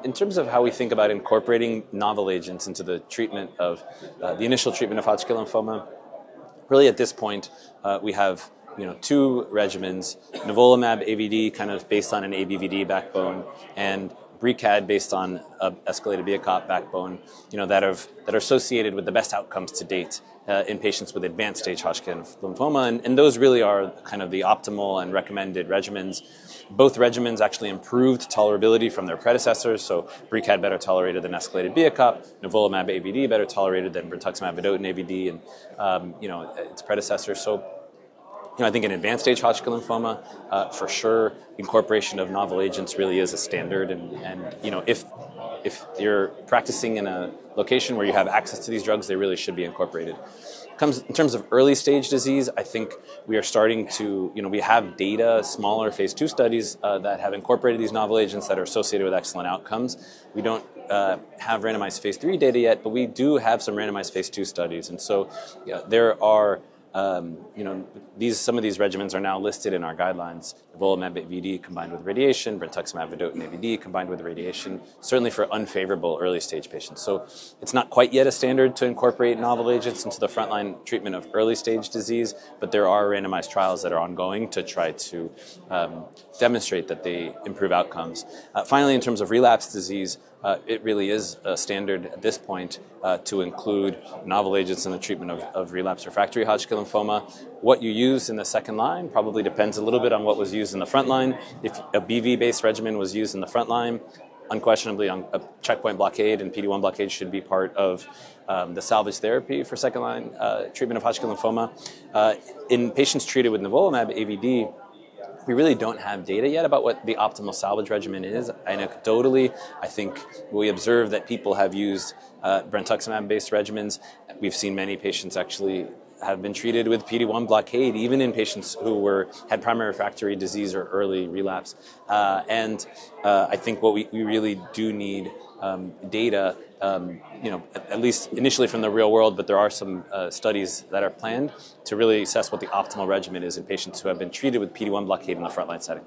in terms of how we think about incorporating novel agents into the treatment of the initial treatment of Hodgkin lymphoma, really at this point we have two regimens: nivolumab AVD, kind of based on an ABVD backbone, and BRCAD based on a escalated BIACOP backbone, that are associated with the best outcomes to date in patients with advanced stage Hodgkin lymphoma, and those really are kind of the optimal and recommended regimens. Both regimens actually improved tolerability from their predecessors, so BRCAD better tolerated than escalated BIACOP, nivolumab AVD better tolerated than Brentuximab vedotin AVD and its predecessors. So I think in advanced stage Hodgkin lymphoma, for sure, incorporation of novel agents really is a standard. And if you're practicing in a location where you have access to these drugs, they really should be incorporated. In terms of early stage disease, I think we are starting to, we have data, smaller phase 2 studies that have incorporated these novel agents that are associated with excellent outcomes. We don't have randomized phase 3 data yet, but we do have some randomized phase 2 studies. And so there are some of these regimens are now listed in our guidelines: nivolumab AVD combined with radiation, Brentuximab vedotin AVD combined with radiation, certainly for unfavorable early stage patients. So it's not quite yet a standard to incorporate novel agents into the frontline treatment of early stage disease, but there are randomized trials that are ongoing to try to demonstrate that they improve outcomes. Finally, in terms of relapsed disease, it really is a standard at this point to include novel agents in the treatment of relapsed refractory Hodgkin lymphoma. What you use in the second line probably depends a little bit on what was used in the front line. If a BV-based regimen was used in the front line, unquestionably a checkpoint blockade and PD-1 blockade should be part of the salvage therapy for second line treatment of Hodgkin lymphoma. In patients treated with nivolumab AVD, we really don't have data yet about what the optimal salvage regimen is. Anecdotally, I think we observe that people have used Brentuximab-based regimens. We've seen many patients actually have been treated with PD-1 blockade, even in patients who had primary refractory disease or early relapse. I think what we really do need data, at least initially from the real world, but there are some studies that are planned to really assess what the optimal regimen is in patients who have been treated with PD-1 blockade in the frontline setting.